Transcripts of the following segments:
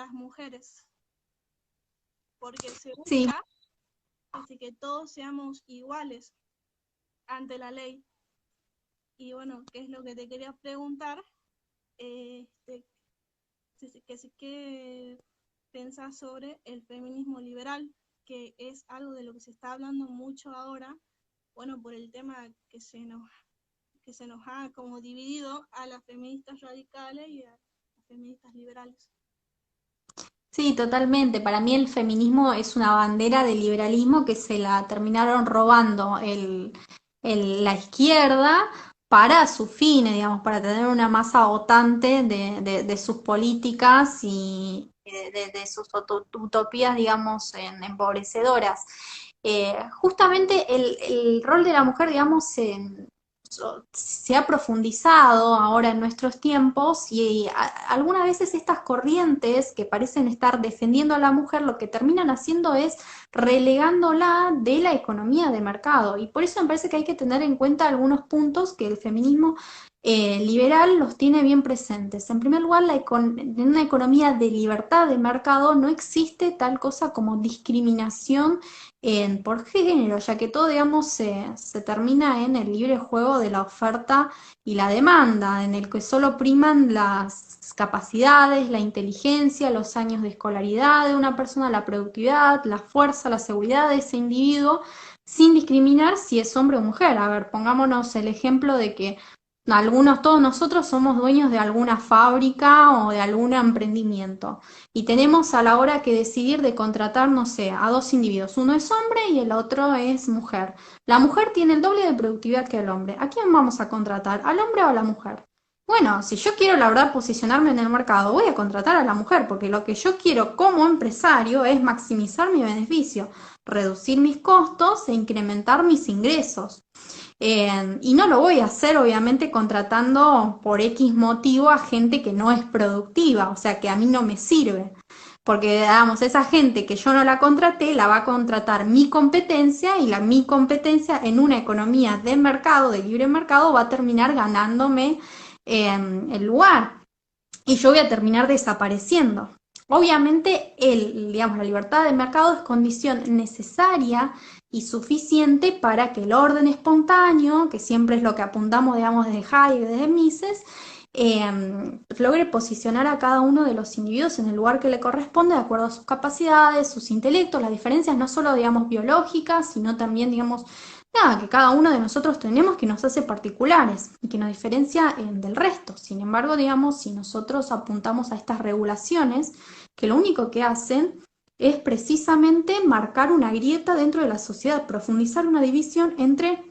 las mujeres, porque se Sí. busca que todos seamos iguales ante la ley. Y bueno, ¿qué es lo que te quería preguntar? ¿Qué pensás sobre el feminismo liberal? Que es algo de lo que se está hablando mucho ahora, bueno, por el tema que se nos ha como dividido a las feministas radicales y a las feministas liberales. Sí, totalmente. Para mí el feminismo es una bandera del liberalismo que se la terminaron robando la izquierda para sus fines, digamos, para tener una masa votante de sus políticas y de sus utopías, digamos, empobrecedoras. Justamente el rol de la mujer, digamos, se ha profundizado ahora en nuestros tiempos y algunas veces estas corrientes que parecen estar defendiendo a la mujer lo que terminan haciendo es relegándola de la economía de mercado y por eso me parece que hay que tener en cuenta algunos puntos que el feminismo liberal los tiene bien presentes. En primer lugar, en una economía de libertad de mercado no existe tal cosa como discriminación por género, ya que todo, digamos, se termina en el libre juego de la oferta y la demanda, en el que solo priman las capacidades, la inteligencia, los años de escolaridad de una persona, la productividad, la fuerza, la seguridad de ese individuo, sin discriminar si es hombre o mujer. A ver, pongámonos el ejemplo de que todos nosotros somos dueños de alguna fábrica o de algún emprendimiento y tenemos a la hora que decidir de contratar, no sé, a dos individuos. Uno es hombre y el otro es mujer. La mujer tiene el doble de productividad que el hombre. ¿A quién vamos a contratar? ¿Al hombre o a la mujer? Bueno, si yo quiero, la verdad, posicionarme en el mercado, voy a contratar a la mujer, porque lo que yo quiero como empresario es maximizar mi beneficio, reducir mis costos e incrementar mis ingresos. Y no lo voy a hacer, obviamente, contratando por X motivo a gente que no es productiva, o sea, que a mí no me sirve. Porque, digamos, esa gente que yo no la contraté, la va a contratar mi competencia y mi competencia en una economía de mercado, de libre mercado, va a terminar ganándome el lugar y yo voy a terminar desapareciendo. Obviamente, digamos, la libertad de mercado es condición necesaria y suficiente para que el orden espontáneo, que siempre es lo que apuntamos, digamos, desde Hayek, desde Mises, logre posicionar a cada uno de los individuos en el lugar que le corresponde de acuerdo a sus capacidades, sus intelectos, las diferencias no solo, digamos, biológicas, sino también, digamos, nada, que cada uno de nosotros tenemos que nos hace particulares y que nos diferencia del resto. Sin embargo, digamos, si nosotros apuntamos a estas regulaciones, que lo único que hacen es precisamente marcar una grieta dentro de la sociedad, profundizar una división entre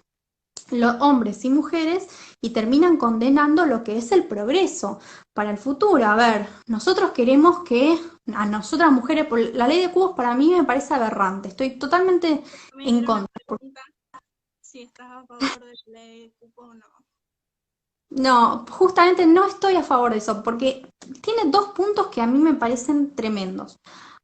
los hombres y mujeres y terminan condenando lo que es el progreso para el futuro. A ver, nosotros queremos que a nosotras mujeres, la ley de cubos para mí me parece aberrante, estoy totalmente También en era una contra. pregunta si estás a favor de la ley de cupo o no. No, justamente no estoy a favor de eso, porque tiene dos puntos que a mí me parecen tremendos.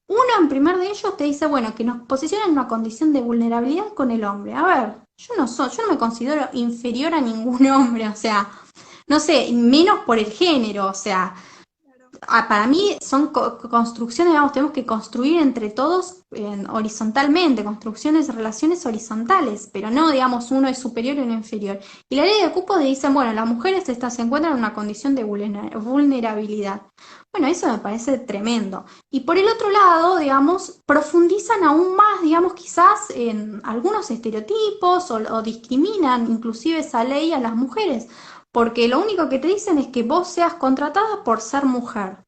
Uno, en primer de ellos, te dice, bueno, que nos posiciona en una condición de vulnerabilidad con el hombre. A ver, yo no me considero inferior a ningún hombre, o sea, no sé, menos por el género, o sea, Claro. para mí son construcciones, digamos, tenemos que construir entre todos horizontalmente, construcciones, relaciones horizontales, pero no, digamos, uno es superior y uno inferior. Y la ley de cupo dice, bueno, las mujeres se encuentran en una condición de vulnerabilidad. Bueno, eso me parece tremendo. Y por el otro lado, digamos, profundizan aún más, digamos, quizás en algunos estereotipos o discriminan inclusive esa ley a las mujeres porque lo único que te dicen es que vos seas contratada por ser mujer.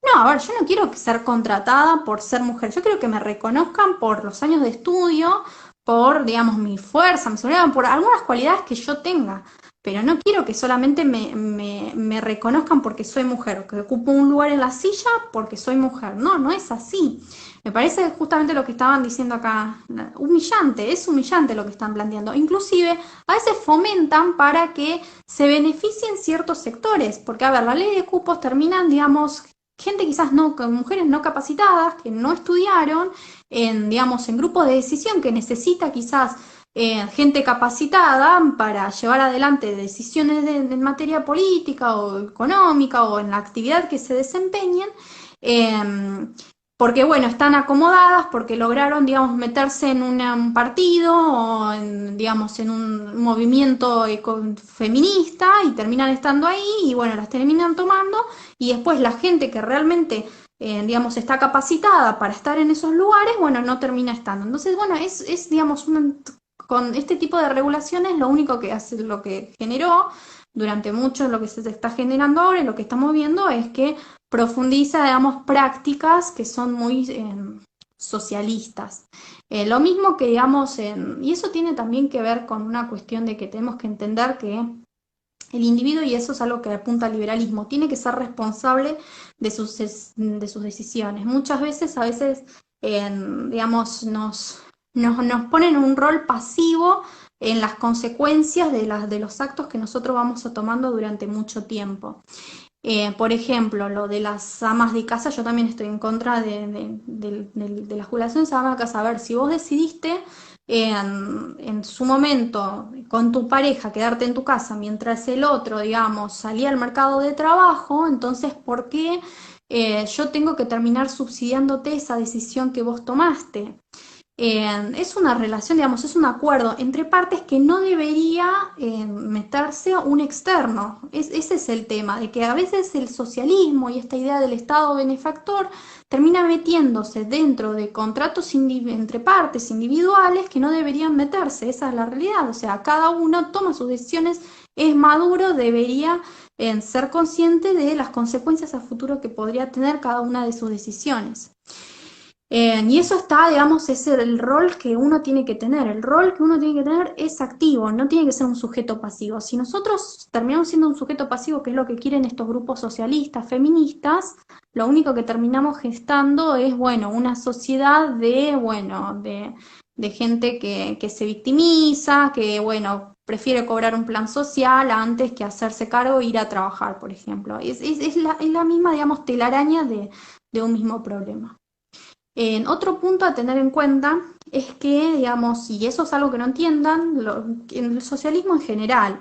No, a ver, yo no quiero ser contratada por ser mujer, yo quiero que me reconozcan por los años de estudio, por, digamos, mi fuerza, mi seguridad, por algunas cualidades que yo tenga, pero no quiero que solamente me reconozcan porque soy mujer, o que ocupo un lugar en la silla porque soy mujer. No, no es así. Me parece justamente lo que estaban diciendo acá, humillante, es humillante lo que están planteando. Inclusive, a veces fomentan para que se beneficien ciertos sectores, porque, a ver, la ley de cupos terminan, digamos, gente quizás no, con mujeres no capacitadas, que no estudiaron, digamos, en grupos de decisión que necesita quizás gente capacitada para llevar adelante decisiones en materia política o económica o en la actividad que se desempeñen, Porque, bueno, están acomodadas, porque lograron, digamos, meterse en un partido o, digamos, en un movimiento feminista y terminan estando ahí y, bueno, las terminan tomando y después la gente que realmente, digamos, está capacitada para estar en esos lugares, bueno, no termina estando. Entonces, bueno, digamos, con este tipo de regulaciones lo único que hace, lo que generó durante mucho lo que se está generando ahora y lo que estamos viendo es que profundiza, digamos, prácticas que son muy socialistas. Lo mismo que, digamos, y eso tiene también que ver con una cuestión de que tenemos que entender que el individuo, y eso es algo que apunta al liberalismo, tiene que ser responsable de sus decisiones. Muchas veces, digamos, nos ponen en un rol pasivo en las consecuencias de los actos que nosotros vamos tomando durante mucho tiempo. Por ejemplo, lo de las amas de casa, yo también estoy en contra de la jubilación de ama de casa. A ver, si vos decidiste en su momento con tu pareja quedarte en tu casa mientras el otro, digamos, salía al mercado de trabajo, entonces, ¿por qué yo tengo que terminar subsidiándote esa decisión que vos tomaste? Es una relación, digamos, es un acuerdo entre partes que no debería meterse un externo. Ese es el tema, de que a veces el socialismo y esta idea del Estado benefactor termina metiéndose dentro de contratos entre partes individuales que no deberían meterse. Esa es la realidad. O sea, cada uno toma sus decisiones, es maduro, debería ser consciente de las consecuencias a futuro que podría tener cada una de sus decisiones. Y eso está, digamos, es el rol que uno tiene que tener. El rol que uno tiene que tener es activo, no tiene que ser un sujeto pasivo. Si nosotros terminamos siendo un sujeto pasivo, que es lo que quieren estos grupos socialistas, feministas, lo único que terminamos gestando es, bueno, una sociedad de gente que se victimiza, que, bueno, prefiere cobrar un plan social antes que hacerse cargo e ir a trabajar, por ejemplo. Es la misma, digamos, telaraña de un mismo problema. Otro punto a tener en cuenta es que, digamos, y eso es algo que no entiendan, en el socialismo en general,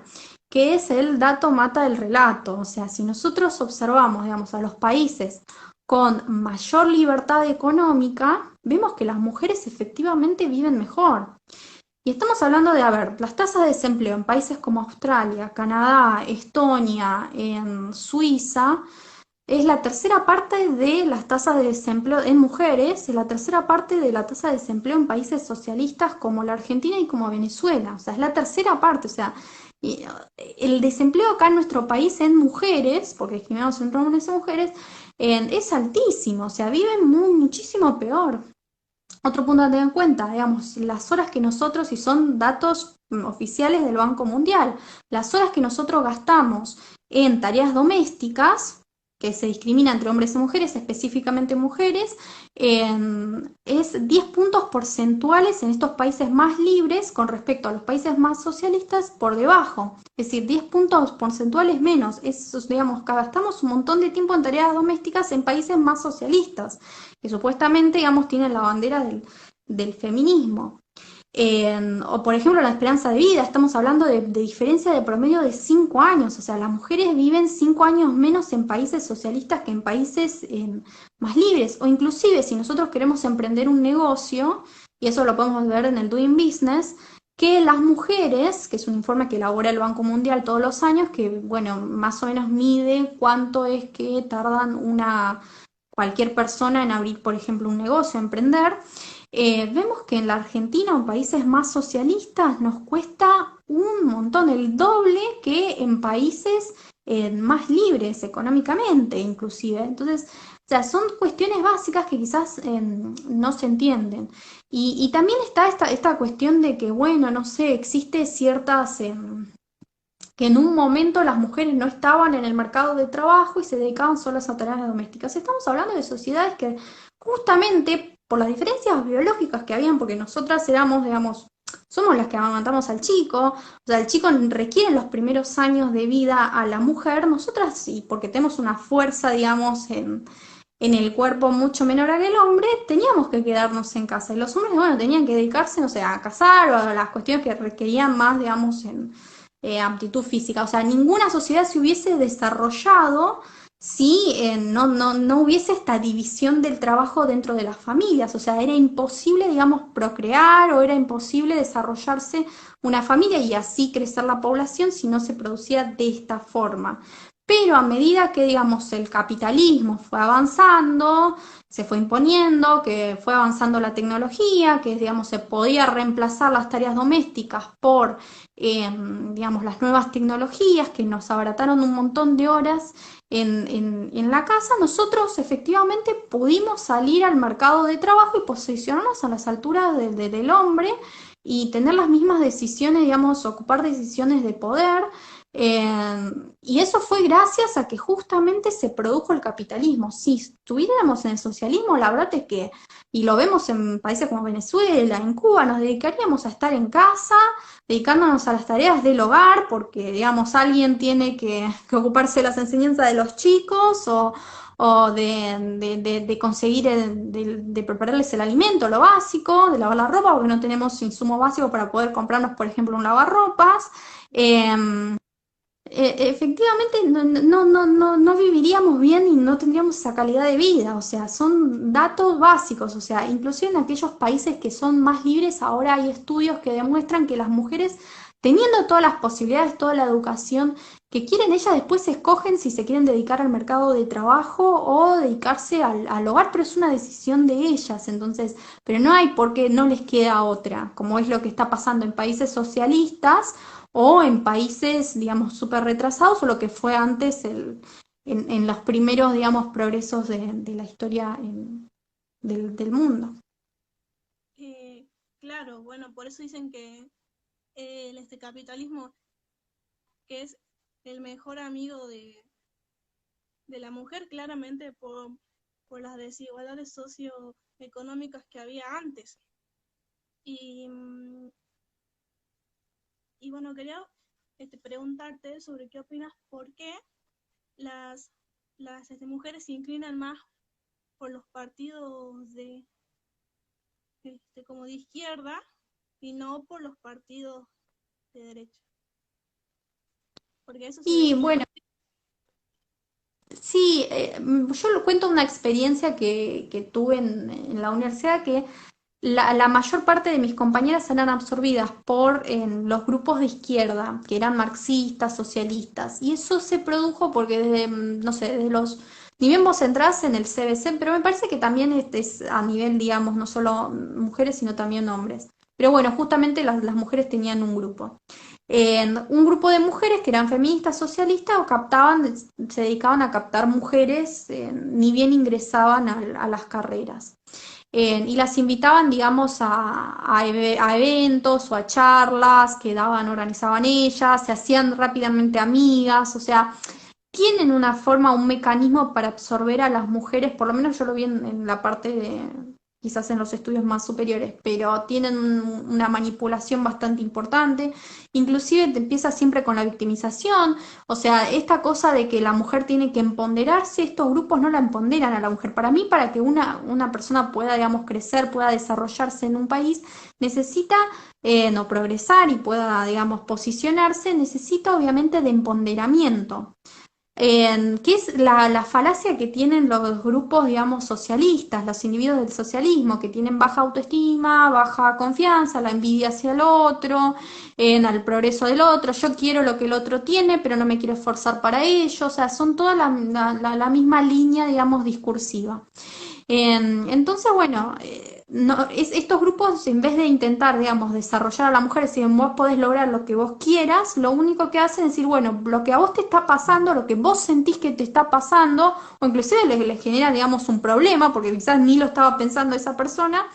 que es el dato mata el relato. O sea, si nosotros observamos, digamos, a los países con mayor libertad económica, vemos que las mujeres efectivamente viven mejor. Y estamos hablando de, a ver, las tasas de desempleo en países como Australia, Canadá, Estonia, en Suiza, es la tercera parte de las tasas de desempleo en mujeres, es la tercera parte de la tasa de desempleo en países socialistas como la Argentina y como Venezuela. O sea, es la tercera parte. O sea, el desempleo acá en nuestro país en mujeres, porque discriminamos entre hombres y mujeres, es altísimo. O sea, viven muchísimo peor. Otro punto a tener en cuenta, digamos, las horas que nosotros, y son datos oficiales del Banco Mundial, las horas que nosotros gastamos en tareas domésticas, que se discrimina entre hombres y mujeres, específicamente mujeres, es 10 puntos porcentuales en estos países más libres con respecto a los países más socialistas por debajo. Es decir, 10 puntos porcentuales menos. Digamos, gastamos un montón de tiempo en tareas domésticas en países más socialistas, que supuestamente, digamos, tienen la bandera del feminismo. O por ejemplo la esperanza de vida, estamos hablando de diferencia de promedio de 5 años, o sea, las mujeres viven 5 años menos en países socialistas que en países más libres, o inclusive si nosotros queremos emprender un negocio, y eso lo podemos ver en el Doing Business, que las mujeres, que es un informe que elabora el Banco Mundial todos los años, que bueno, más o menos mide cuánto es que tardan cualquier persona en abrir, por ejemplo, un negocio, emprender. Vemos que en la Argentina o en países más socialistas nos cuesta un montón, el doble que en países más libres económicamente inclusive. Entonces, o sea, son cuestiones básicas que quizás no se entienden. Y también está esta cuestión de que, bueno, no sé, existe ciertas... que en un momento las mujeres no estaban en el mercado de trabajo y se dedicaban solo a tareas domésticas. Estamos hablando de sociedades que justamente por las diferencias biológicas que habían, porque nosotras éramos, digamos, somos las que amamantamos al chico, o sea, el chico requiere los primeros años de vida a la mujer, nosotras sí, porque tenemos una fuerza, digamos, en el cuerpo mucho menor a que el hombre, teníamos que quedarnos en casa. Y los hombres, bueno, tenían que dedicarse, no sé, a cazar o a las cuestiones que requerían más, digamos, aptitud física. O sea, ninguna sociedad se hubiese desarrollado si no hubiese esta división del trabajo dentro de las familias. O sea, era imposible, digamos, procrear o era imposible desarrollarse una familia y así crecer la población si no se producía de esta forma. Pero a medida que, digamos, el capitalismo fue avanzando, se fue imponiendo, que fue avanzando la tecnología, que, digamos, se podía reemplazar las tareas domésticas por, digamos, las nuevas tecnologías que nos abarataron un montón de horas en la casa, nosotros efectivamente pudimos salir al mercado de trabajo y posicionarnos a las alturas del hombre y tener las mismas decisiones, digamos, ocupar decisiones de poder. Y eso fue gracias a que justamente se produjo el capitalismo. Si estuviéramos en el socialismo, la verdad es que, y lo vemos en países como Venezuela, en Cuba, nos dedicaríamos a estar en casa, dedicándonos a las tareas del hogar, porque, digamos, alguien tiene que ocuparse de las enseñanzas de los chicos o de conseguir, de prepararles el alimento, lo básico, de lavar la ropa, porque no tenemos insumo básico para poder comprarnos, por ejemplo, un lavarropas. Eh, Efectivamente, no viviríamos bien y no tendríamos esa calidad de vida, o sea, son datos básicos, o sea, inclusive en aquellos países que son más libres, ahora hay estudios que demuestran que las mujeres, teniendo todas las posibilidades, toda la educación que quieren, ellas después escogen si se quieren dedicar al mercado de trabajo o dedicarse al hogar, pero es una decisión de ellas, entonces, pero no hay porque no les queda otra, como es lo que está pasando en países socialistas o en países, digamos, súper retrasados o lo que fue antes en los primeros, digamos, progresos de la historia del mundo. Eh, claro, bueno, por eso dicen que este capitalismo, que es el mejor amigo de la mujer, claramente por las desigualdades socioeconómicas que había antes. Y, y bueno, quería preguntarte sobre qué opinas, por qué las, las mujeres se inclinan más por los partidos como de izquierda y no por los partidos de derecha. Porque eso se Y ve. bueno, sí, yo le cuento una experiencia que tuve en la universidad que la mayor parte de mis compañeras eran absorbidas por los grupos de izquierda, que eran marxistas, socialistas, y eso se produjo porque desde, no sé, desde ni bien vos entrás en el CBC, pero me parece que también es a nivel, digamos, no solo mujeres, sino también hombres. Pero bueno, justamente las mujeres tenían un grupo. Un grupo de mujeres que eran feministas, socialistas, o se dedicaban a captar mujeres, ni bien ingresaban a las carreras. Y las invitaban, digamos, a eventos o a charlas que organizaban ellas, se hacían rápidamente amigas, o sea, tienen una forma, un mecanismo para absorber a las mujeres, por lo menos yo lo vi en la parte de, quizás en los estudios más superiores, pero tienen una manipulación bastante importante, inclusive te empieza siempre con la victimización, o sea, esta cosa de que la mujer tiene que empoderarse, estos grupos no la empoderan a la mujer. Para mí, para que una persona pueda, digamos, crecer, pueda desarrollarse en un país, necesita no progresar y pueda, digamos, posicionarse, necesita obviamente de empoderamiento. ¿Qué es la falacia que tienen los grupos, digamos, socialistas, los individuos del socialismo, que tienen baja autoestima, baja confianza, la envidia hacia el otro, al progreso del otro? Yo quiero lo que el otro tiene, pero no me quiero esforzar para ello. O sea, son toda la misma línea, digamos, discursiva. Entonces, bueno, no, estos grupos, en vez de intentar, digamos, desarrollar a la mujer, si vos podés lograr lo que vos quieras, lo único que hacen es decir, bueno, lo que a vos te está pasando, lo que vos sentís que te está pasando, o inclusive les genera, digamos, un problema, porque quizás ni lo estaba pensando esa persona,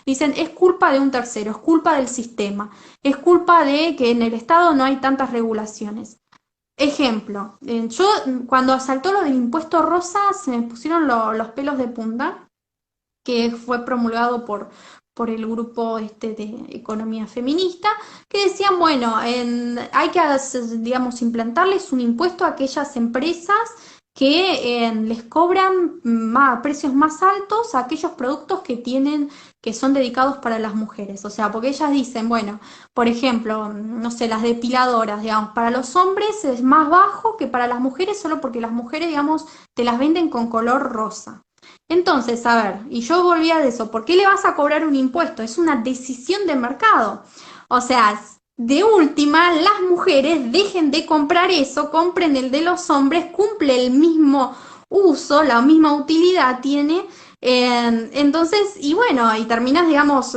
dicen, es culpa de un tercero, es culpa del sistema, es culpa de que en el Estado no hay tantas regulaciones. Ejemplo, yo cuando asaltó lo del impuesto rosa se me pusieron los pelos de punta, que fue promulgado por el grupo de economía feminista, que decían, bueno, hay que, digamos, implantarles un impuesto a aquellas empresas que les cobran precios más altos a aquellos productos que tienen, que son dedicados para las mujeres. O sea, porque ellas dicen, bueno, por ejemplo, no sé, las depiladoras, digamos, para los hombres es más bajo que para las mujeres, solo porque las mujeres, digamos, te las venden con color rosa. Entonces, a ver, y yo volvía de eso, ¿por qué le vas a cobrar un impuesto? Es una decisión de mercado. O sea, de última, las mujeres dejen de comprar eso, compren el de los hombres, cumple el mismo uso, la misma utilidad tiene. Entonces, y bueno, y terminas, digamos,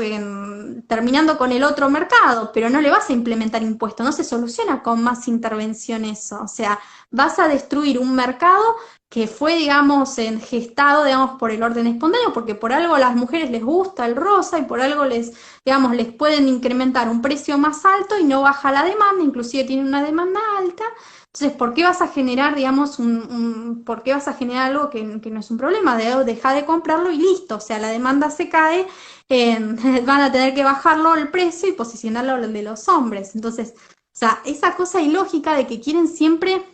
terminando con el otro mercado, pero no le vas a implementar impuestos, no se soluciona con más intervención eso. O sea, vas a destruir un mercado que fue, digamos, gestado, digamos, por el orden espontáneo, porque por algo a las mujeres les gusta el rosa y por algo les, digamos, les pueden incrementar un precio más alto y no baja la demanda, inclusive tienen una demanda alta. Entonces, ¿por qué vas a generar, digamos, por qué vas a generar algo que no es un problema? Deja de comprarlo y listo. O sea, la demanda se cae, van a tener que bajarlo el precio y posicionarlo al de los hombres. Entonces, o sea, esa cosa ilógica de que quieren siempre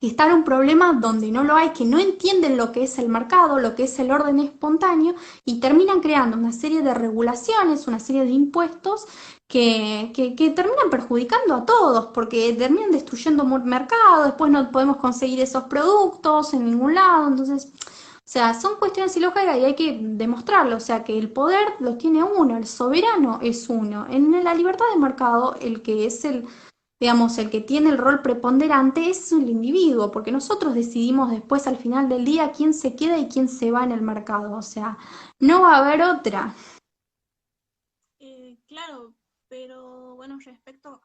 estar un problema donde no lo hay, que no entienden lo que es el mercado, lo que es el orden espontáneo y terminan creando una serie de regulaciones, una serie de impuestos que terminan perjudicando a todos porque terminan destruyendo mercado, después no podemos conseguir esos productos en ningún lado, entonces... O sea, son cuestiones ilógicas y hay que demostrarlo. O sea, que el poder lo tiene uno, el soberano es uno. En la libertad de mercado, el que es el, digamos, el que tiene el rol preponderante es el individuo, porque nosotros decidimos después al final del día quién se queda y quién se va en el mercado, o sea, no va a haber otra. Claro, pero bueno, respecto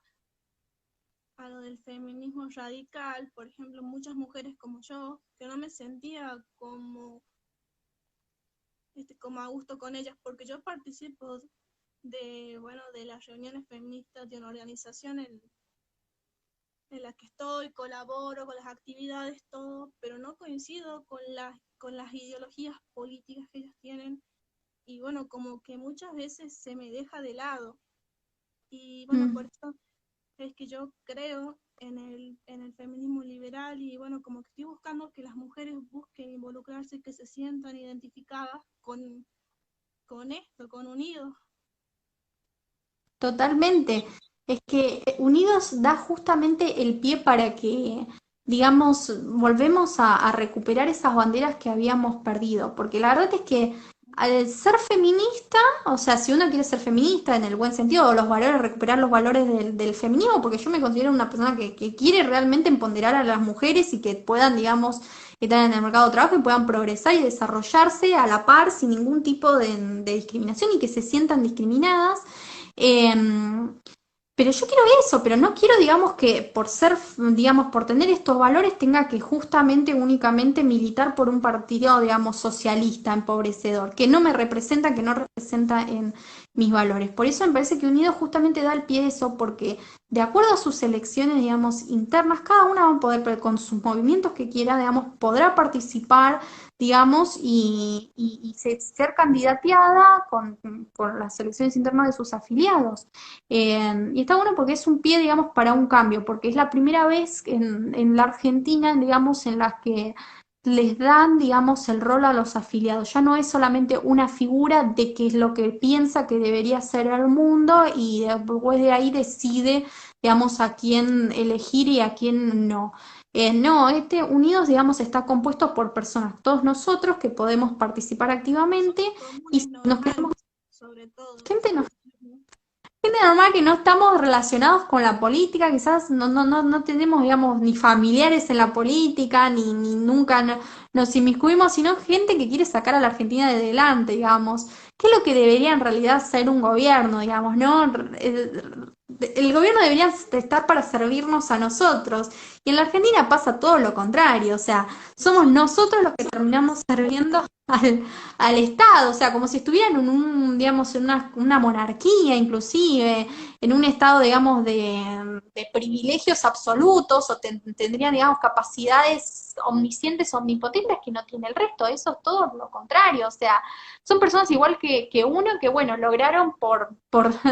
a lo del feminismo radical, por ejemplo, muchas mujeres como yo, que no me sentía como a gusto con ellas, porque yo participo de, bueno, de las reuniones feministas de una organización en la que estoy, colaboro con las actividades, todo, pero no coincido con las ideologías políticas que ellos tienen y bueno, como que muchas veces se me deja de lado y bueno, por Mm. eso es que yo creo en el feminismo liberal y bueno, como que estoy buscando que las mujeres busquen involucrarse, que se sientan identificadas con esto, con Unidos. Totalmente. Es que Unidos da justamente el pie para que, digamos, volvemos a recuperar esas banderas que habíamos perdido. Porque la verdad es que al ser feminista, o sea, si uno quiere ser feminista en el buen sentido, o los valores, recuperar los valores del feminismo, porque yo me considero una persona que quiere realmente empoderar a las mujeres y que puedan, digamos, estar en el mercado de trabajo y puedan progresar y desarrollarse a la par sin ningún tipo de discriminación y que se sientan discriminadas. Em, pero yo quiero eso, pero no quiero, digamos, que por ser, digamos, por tener estos valores tenga que justamente, únicamente militar por un partido, digamos, socialista, empobrecedor, que no me representa, que no representa en mis valores. Por eso me parece que Unidos justamente da el pie a eso, porque de acuerdo a sus elecciones, digamos, internas, cada una va a poder, con sus movimientos que quiera, digamos, podrá participar, digamos, y ser candidateada con las elecciones internas de sus afiliados. Y está bueno porque es un pie, digamos, para un cambio, porque es la primera vez en la Argentina, digamos, en la que les dan, digamos, el rol a los afiliados. Ya no es solamente una figura de qué es lo que piensa que debería ser el mundo y después de ahí decide, digamos, a quién elegir y a quién no. No, este Unidos, digamos, está compuesto por personas, todos nosotros que podemos participar activamente y Comunes si nos normales, queremos, sobre todo. gente gente normal que no estamos relacionados con la política, quizás no tenemos, digamos, ni familiares en la política, ni nunca nos inmiscuimos, sino gente que quiere sacar a la Argentina de adelante, digamos. ¿Qué es lo que debería en realidad ser un gobierno, digamos, no? El gobierno debería estar para servirnos a nosotros. Y en la Argentina pasa todo lo contrario, o sea, somos nosotros los que terminamos sirviendo al Estado, o sea, como si estuvieran en digamos, en una monarquía inclusive, en un estado, digamos, de privilegios absolutos, o tendrían, digamos, capacidades omniscientes, omnipotentes que no tiene el resto, eso es todo lo contrario, o sea, son personas igual que uno que, bueno, lograron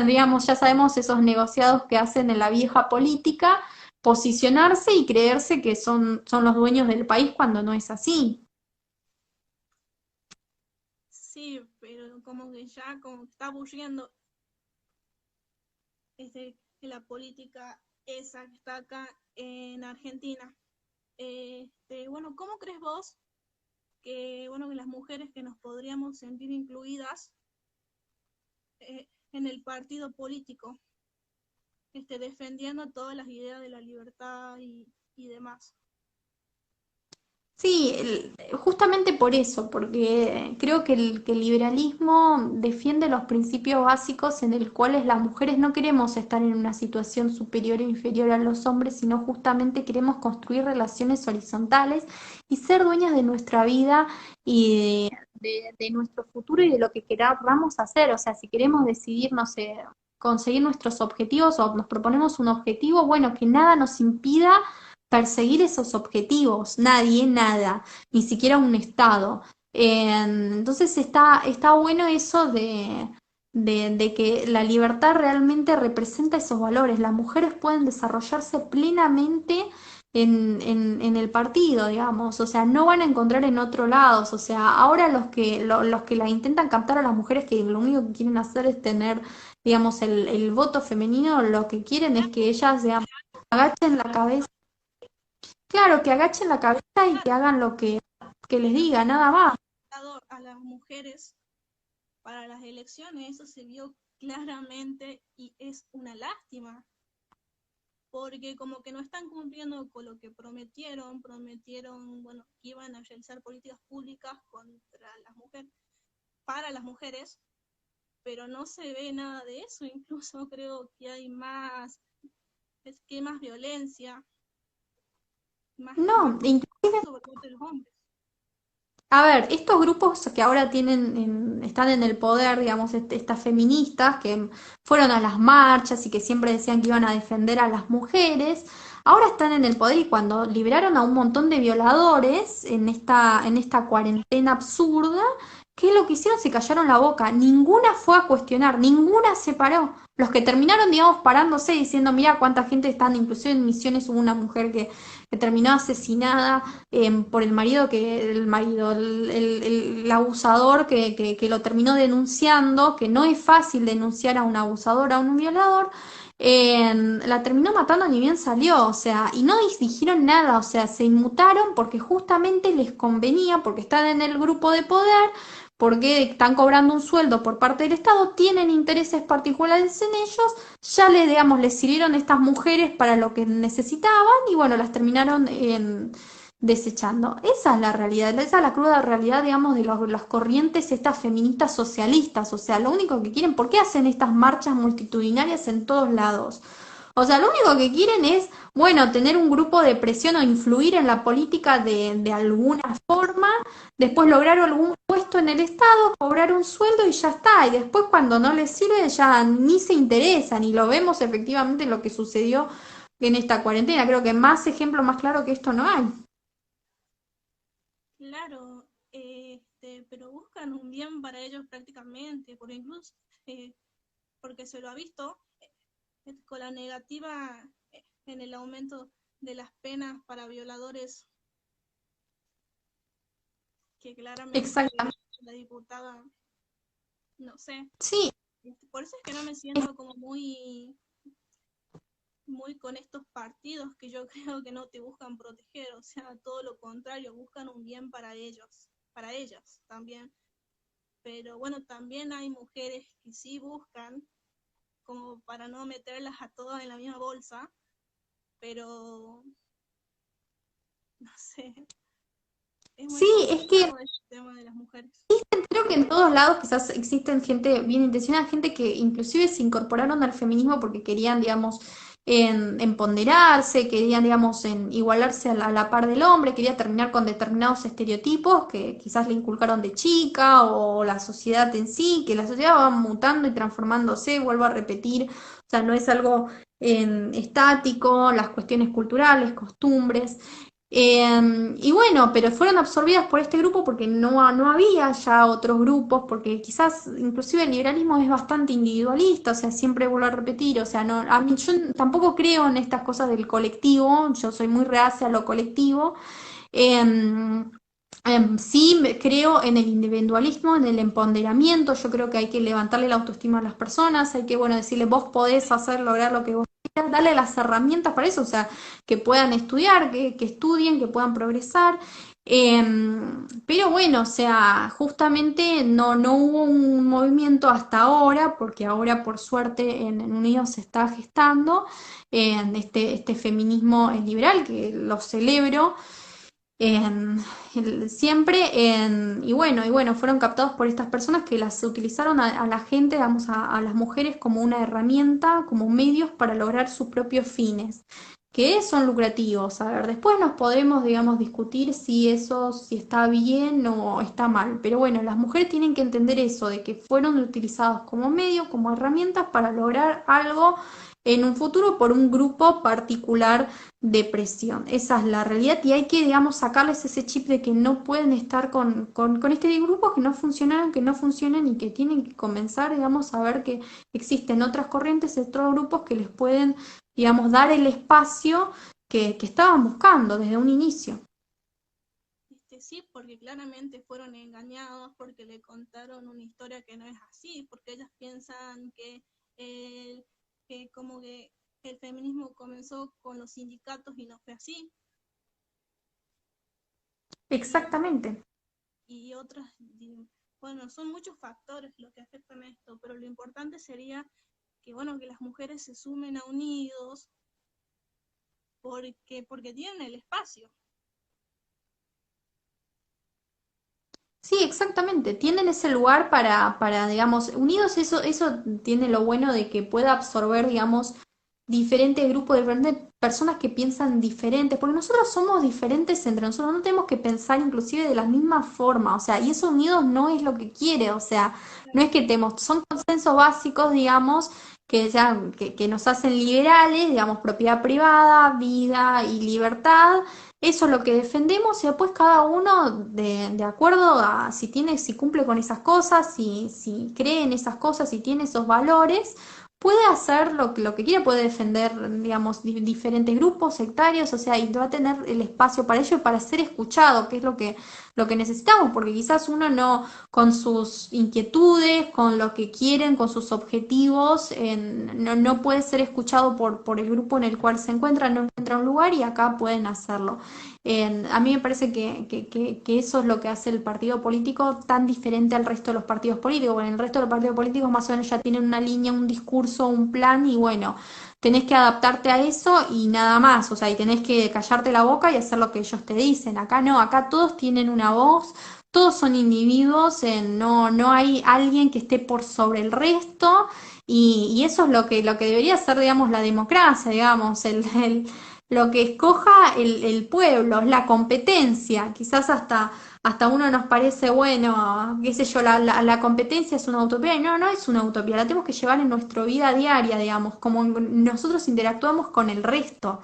digamos, ya sabemos esos negociados que hacen en la vieja política, posicionarse y creerse que son los dueños del país cuando no es así. Sí, pero como que ya como que está aburriendo la política esa que está acá en Argentina. Bueno, ¿cómo crees vos que, bueno, que las mujeres que nos podríamos sentir incluidas en el partido político, defendiendo todas las ideas de la libertad y demás? Sí, justamente por eso, porque creo que el liberalismo defiende los principios básicos en los cuales las mujeres no queremos estar en una situación superior o inferior a los hombres, sino justamente queremos construir relaciones horizontales y ser dueñas de nuestra vida y de nuestro futuro y de lo que queramos hacer. O sea, si queremos decidir, no sé, conseguir nuestros objetivos o nos proponemos un objetivo, bueno, que nada nos impida perseguir esos objetivos, nadie, nada, ni siquiera un Estado. Entonces está bueno eso de que la libertad realmente representa esos valores. Las mujeres pueden desarrollarse plenamente en el partido, digamos, o sea, no van a encontrar en otro lado, o sea, ahora los que la intentan captar a las mujeres que lo único que quieren hacer es tener, digamos, el voto femenino, lo que quieren es que ellas, digamos, agachen la cabeza. Claro, que agachen la cabeza y que hagan lo que les diga, nada más. A las mujeres para las elecciones, eso se vio claramente y es una lástima, porque como que no están cumpliendo con lo que prometieron, bueno, que iban a realizar políticas públicas contra las mujeres, para las mujeres, pero no se ve nada de eso, incluso creo que hay es que más violencia, más No, inclusive, sobre todo de los hombres. a ver, estos grupos que ahora están en el poder, digamos, estas feministas que fueron a las marchas y que siempre decían que iban a defender a las mujeres, ahora están en el poder y cuando liberaron a un montón de violadores en esta cuarentena absurda, ¿qué es lo que hicieron? Se callaron la boca. Ninguna fue a cuestionar, ninguna se paró. Los que terminaron, digamos, parándose diciendo, mira cuánta gente están, inclusive en Misiones hubo una mujer que terminó asesinada por el marido, el abusador que lo terminó denunciando, que no es fácil denunciar a un abusador, a un violador, la terminó matando ni bien salió, o sea, y no dijeron nada, o sea, se inmutaron porque justamente les convenía, porque están en el grupo de poder, porque están cobrando un sueldo por parte del Estado, tienen intereses particulares en ellos, ya digamos, les sirvieron estas mujeres para lo que necesitaban y bueno, las terminaron desechando. Esa es la realidad, esa es la cruda realidad, digamos, de las corrientes estas feministas socialistas, o sea, lo único que quieren, ¿por qué hacen estas marchas multitudinarias en todos lados? O sea, lo único que quieren es, bueno, tener un grupo de presión o influir en la política de alguna forma, después lograr algún puesto en el Estado, cobrar un sueldo y ya está. Y después cuando no les sirve ya ni se interesan y lo vemos efectivamente lo que sucedió en esta cuarentena. Creo que más ejemplo más claro que esto no hay. Claro, pero buscan un bien para ellos prácticamente, por incluso, eh, porque se lo ha visto con la negativa en el aumento de las penas para violadores, que claramente Exactamente. la diputada, no sé, Sí, por eso es que no me siento como muy con estos partidos que yo creo que no te buscan proteger, o sea, todo lo contrario, buscan un bien para ellos, para ellas también. Pero bueno, también hay mujeres que sí buscan como para no meterlas a todas en la misma bolsa, pero no sé, es muy sí, es que complicado el tema de las mujeres. creo que en todos lados quizás existen gente bien intencionada, gente que inclusive se incorporaron al feminismo porque querían, digamos, en ponderarse, querían, digamos, en igualarse a la par del hombre, quería terminar con determinados estereotipos que quizás le inculcaron de chica o la sociedad en sí, que la sociedad va mutando y transformándose, vuelvo a repetir, o sea, no es algo estático, las cuestiones culturales, costumbres. Y bueno, pero fueron absorbidas por este grupo porque no había ya otros grupos, porque quizás inclusive el liberalismo es bastante individualista, o sea, siempre vuelvo a repetir, o sea, no, a mí yo tampoco creo en estas cosas del colectivo, yo soy muy reacia a lo colectivo. Em, sí creo en el individualismo, en el empoderamiento, yo creo que hay que levantarle la autoestima a las personas, hay que, bueno, decirle, vos podés hacer, lograr lo que vos quieras, darle las herramientas para eso, o sea, que puedan estudiar, que estudien, que puedan progresar. Pero bueno, o sea, justamente no hubo un movimiento hasta ahora, porque ahora por suerte en Unidos se está gestando este feminismo liberal, que lo celebro. En, siempre y bueno, fueron captados por estas personas que las utilizaron a la gente, digamos, a las mujeres como una herramienta, como medios para lograr sus propios fines, que son lucrativos. A ver, después nos podremos, digamos, discutir si eso, si está bien o está mal, pero bueno, las mujeres tienen que entender eso, de que fueron utilizados como medios, como herramientas para lograr algo en un futuro por un grupo particular de presión. Esa es la realidad y hay que, digamos, sacarles ese chip de que no pueden estar con este grupo, que no funcionan, que no funcionan y que tienen que comenzar, digamos, a ver que existen otras corrientes, otros grupos que les pueden, digamos, dar el espacio que estaban buscando desde un inicio. Sí, porque claramente fueron engañados, porque le contaron una historia que no es así, porque ellas piensan el, que como que el feminismo comenzó con los sindicatos y no fue así. Y, Exactamente. y otras, bueno, son muchos factores los que afectan a esto, pero lo importante sería que, bueno, que las mujeres se sumen a Unidos porque tienen el espacio. Sí, exactamente. Tienen ese lugar digamos, unidos, eso tiene lo bueno de que pueda absorber, digamos, diferentes grupos, diferentes personas que piensan diferentes, porque nosotros somos diferentes entre nosotros, no tenemos que pensar inclusive de la misma forma, o sea, y eso unidos no es lo que quiere, o sea, no es que tenemos, son consensos básicos, digamos, que nos hacen liberales, digamos, propiedad privada, vida y libertad. Eso es lo que defendemos y después cada uno de acuerdo a si tiene, si cumple con esas cosas, si cree en esas cosas, si tiene esos valores, puede hacer lo que quiera, puede defender, digamos, diferentes grupos sectarios, o sea, y va a tener el espacio para ello y para ser escuchado, que es lo que necesitamos, porque quizás uno no, con sus inquietudes, con lo que quieren, con sus objetivos, no puede ser escuchado por el grupo en el cual se encuentra, no encuentra un lugar y acá pueden hacerlo. A mí me parece que eso es lo que hace el partido político tan diferente al resto de los partidos políticos. Bueno, el resto de los partidos políticos más o menos ya tienen una línea, un discurso, un plan y bueno, tenés que adaptarte a eso y nada más. O sea, y tenés que callarte la boca y hacer lo que ellos te dicen. Acá no, acá todos tienen una voz. Todos son individuos, no hay alguien que esté por sobre el resto y eso es lo que debería ser, digamos, la democracia, digamos, lo que escoja el pueblo, es la competencia, quizás hasta uno nos parece, bueno, qué sé yo, la competencia es una utopía, y no es una utopía, la tenemos que llevar en nuestra vida diaria, digamos, como nosotros interactuamos con el resto.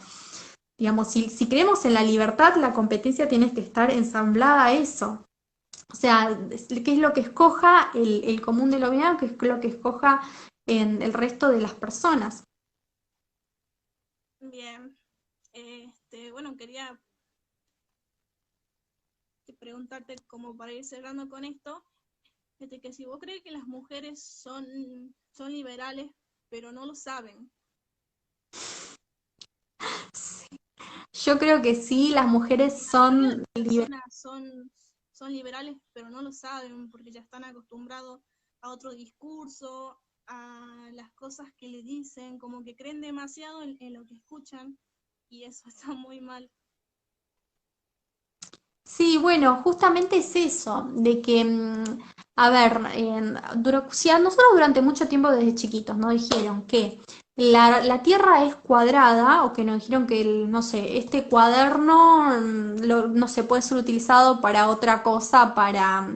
Digamos, si creemos en la libertad, la competencia tiene que estar ensamblada a eso. O sea, qué es lo que escoja el común denominador, qué es lo que escoja en el resto de las personas. Bien, bueno, quería preguntarte como para ir cerrando con esto, que si vos crees que las mujeres son liberales, pero no lo saben, Yo creo que sí, las mujeres la mayoría de son las personas son liberales, pero no lo saben porque ya están acostumbrados a otro discurso, a las cosas que le dicen, como que creen demasiado en lo que escuchan y eso está muy mal. Sí, bueno, justamente es eso, de que, a ver, si a nosotros durante mucho tiempo desde chiquitos nos dijeron que la Tierra es cuadrada, o que nos dijeron que, no sé, este cuaderno no se puede ser utilizado para otra cosa, para,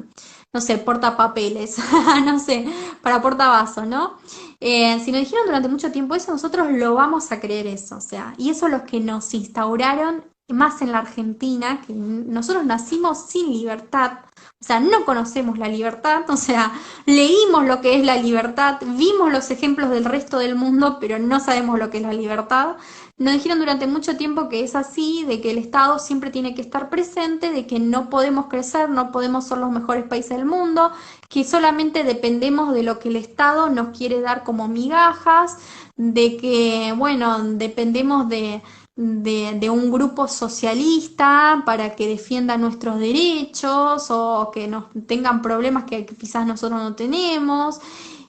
no sé, portapapeles, no sé, para portavasos, ¿no? Si nos dijeron durante mucho tiempo eso, nosotros lo vamos a creer eso, o sea, y eso es lo que nos instauraron más en la Argentina, que nosotros nacimos sin libertad, o sea, no conocemos la libertad, o sea, leímos lo que es la libertad, vimos los ejemplos del resto del mundo, pero no sabemos lo que es la libertad. Nos dijeron durante mucho tiempo que es así, de que el Estado siempre tiene que estar presente, de que no podemos crecer, no podemos ser los mejores países del mundo, que solamente dependemos de lo que el Estado nos quiere dar como migajas, de que, bueno, dependemos de un grupo socialista para que defienda nuestros derechos o que nos tengan problemas que quizás nosotros no tenemos.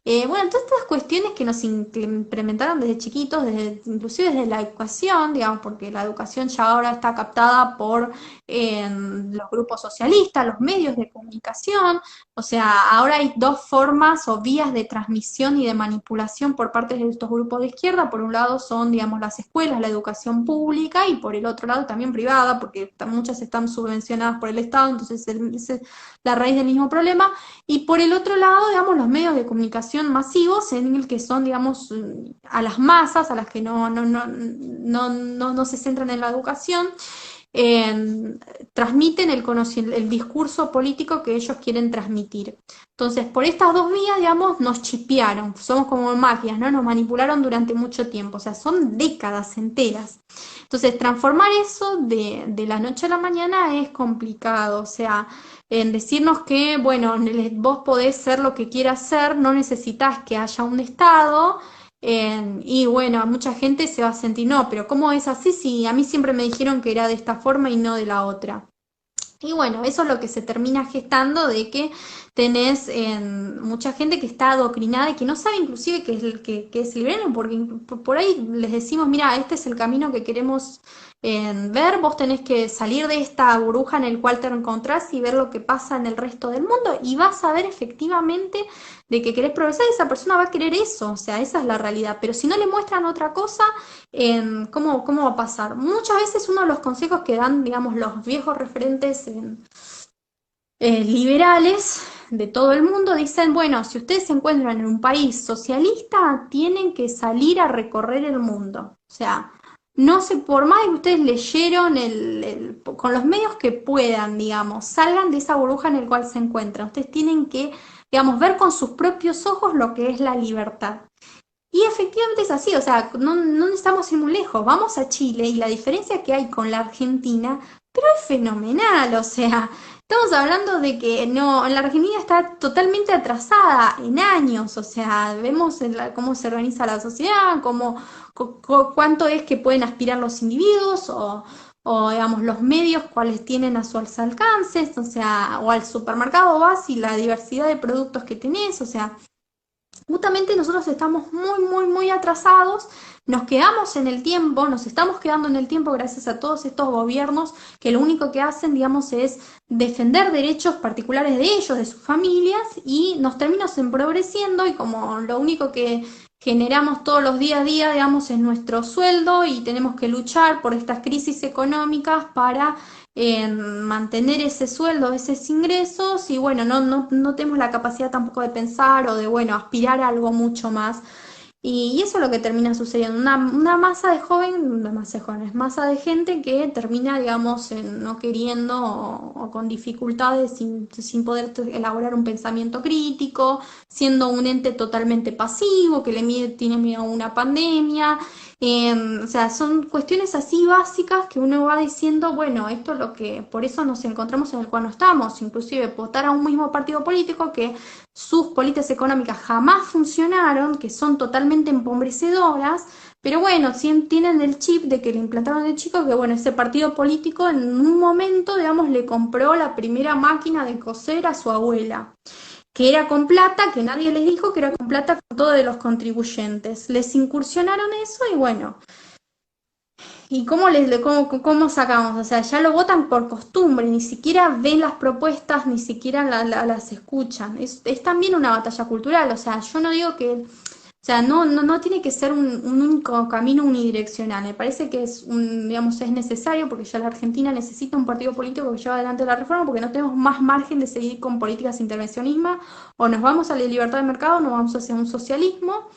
Bueno, todas estas cuestiones que nos implementaron desde chiquitos, inclusive desde la educación, digamos, porque la educación ya ahora está captada por los grupos socialistas, los medios de comunicación, o sea, ahora hay dos formas o vías de transmisión y de manipulación por parte de estos grupos de izquierda. Por un lado son, digamos, las escuelas, la educación pública, y por el otro lado también privada, porque muchas están subvencionadas por el Estado, entonces esa es la raíz del mismo problema. Y por el otro lado, digamos, los medios de comunicación masivos, en el que son, digamos, a las masas, a las que no se centran en la educación, eh, transmiten el discurso político que ellos quieren transmitir. Entonces, por estas dos vías, digamos, nos chipearon, somos como mafias, ¿no? Nos manipularon durante mucho tiempo, o sea, son décadas enteras. Entonces, transformar eso de la noche a la mañana es complicado, o sea, en decirnos que, bueno, vos podés ser lo que quieras ser, no necesitas que haya un Estado, y bueno, mucha gente se va a sentir, no, pero ¿cómo es así si a mí siempre me dijeron que era de esta forma y no de la otra? Y bueno, eso es lo que se termina gestando de que tenés mucha gente que está adoctrinada y que no sabe inclusive que es liberal, porque por ahí les decimos, mira, este es el camino que queremos ver, vos tenés que salir de esta burbuja en el cual te encontrás y ver lo que pasa en el resto del mundo y vas a ver efectivamente de que querés progresar y esa persona va a querer eso, o sea, esa es la realidad, pero si no le muestran otra cosa, ¿cómo va a pasar? Muchas veces uno de los consejos que dan, digamos, los viejos referentes liberales de todo el mundo dicen, bueno, si ustedes se encuentran en un país socialista, tienen que salir a recorrer el mundo. O sea, no sé, por más que ustedes leyeron con los medios que puedan, digamos, salgan de esa burbuja en la cual se encuentran. Ustedes tienen que, digamos, ver con sus propios ojos lo que es la libertad. Y efectivamente es así, o sea, no necesitamos ir muy lejos, vamos a Chile y la diferencia que hay con la Argentina, pero es fenomenal, o sea, estamos hablando de que no, la Argentina está totalmente atrasada en años, o sea, vemos cómo se organiza la sociedad, cuánto es que pueden aspirar los individuos o digamos los medios cuáles tienen a su alcance, o sea, o al supermercado vas y la diversidad de productos que tenés, o sea, justamente nosotros estamos muy atrasados, nos quedamos en el tiempo, nos estamos quedando en el tiempo gracias a todos estos gobiernos que lo único que hacen, digamos, es defender derechos particulares de ellos, de sus familias, y nos terminamos empobreciendo y como lo único que generamos todos los días a día, digamos, es nuestro sueldo y tenemos que luchar por estas crisis económicas para mantener ese sueldo, esos ingresos y bueno, no tenemos la capacidad tampoco de pensar o de, bueno, aspirar a algo mucho más. Y eso es lo que termina sucediendo, una masa de jóvenes, masa de gente que termina, digamos, no queriendo o con dificultades sin poder elaborar un pensamiento crítico, siendo un ente totalmente pasivo, que tiene miedo a una pandemia. O sea, son cuestiones así básicas que uno va diciendo, bueno, esto es lo que, por eso nos encontramos en el cual no estamos, inclusive votar a un mismo partido político que sus políticas económicas jamás funcionaron, que son totalmente empobrecedoras, pero bueno, tienen el chip de que le implantaron de chico que bueno, ese partido político en un momento, digamos, le compró la primera máquina de coser a su abuela, que era con plata, que nadie les dijo que era con plata con todos de los contribuyentes. Les incursionaron eso y bueno, ¿y cómo sacamos? O sea, ya lo votan por costumbre, ni siquiera ven las propuestas, ni siquiera las escuchan. Es también una batalla cultural, o sea, yo no digo que O sea, no tiene que ser un único camino unidireccional. Me parece que digamos, es necesario porque ya la Argentina necesita un partido político que lleve adelante la reforma porque no tenemos más margen de seguir con políticas de intervencionismo o nos vamos a la libertad de mercado o nos vamos hacia un socialismo.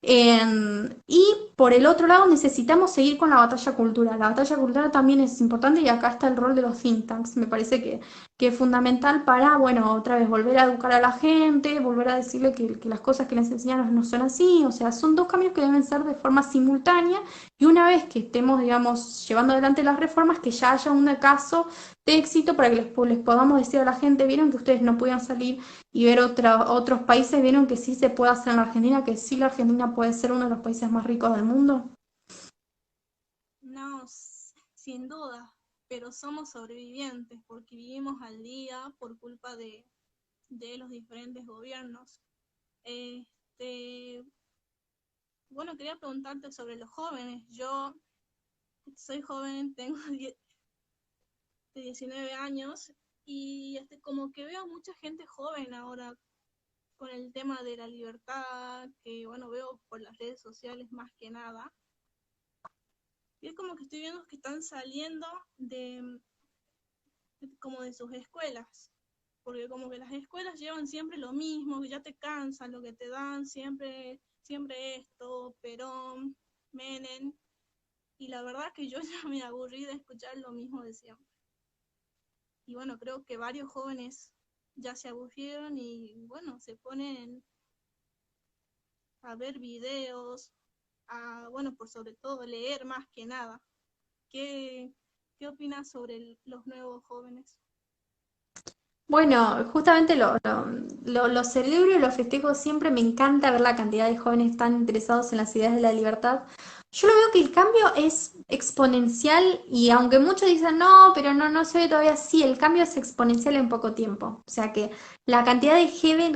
Y por el otro lado necesitamos seguir con la batalla cultural. La batalla cultural también es importante y acá está el rol de los think tanks. Me parece que es fundamental para, bueno, otra vez volver a educar a la gente, volver a decirle que las cosas que les enseñaron no son así. O sea, son dos cambios que deben ser de forma simultánea y una vez que estemos, digamos, llevando adelante las reformas, que ya haya un caso de éxito para que les podamos decir a la gente, vieron que ustedes no podían salir y ver otros países, vieron que sí se puede hacer en la Argentina, que sí la Argentina puede ser uno de los países más ricos del mundo. No, sin duda, pero somos sobrevivientes porque vivimos al día por culpa de los diferentes gobiernos. Este, bueno, quería preguntarte sobre los jóvenes. Yo soy joven, tengo 19 años y como que veo mucha gente joven ahora con el tema de la libertad, que bueno, veo por las redes sociales más que nada. Y es como que estoy viendo que están saliendo como de sus escuelas, porque como que las escuelas llevan siempre lo mismo, que ya te cansan lo que te dan, siempre esto, Perón, Menem, y la verdad que yo ya me aburrí de escuchar lo mismo de siempre. Y bueno, creo que varios jóvenes ya se aburrieron y bueno, se ponen a ver videos, bueno, por sobre todo leer más que nada. ¿Qué, qué opinas sobre los nuevos jóvenes? Bueno, justamente lo celebro y lo festejo siempre. Me encanta ver la cantidad de jóvenes tan interesados en las ideas de la libertad. Yo lo veo que el cambio es exponencial y aunque muchos dicen no, pero no se ve todavía así, el cambio es exponencial en poco tiempo. O sea que la cantidad de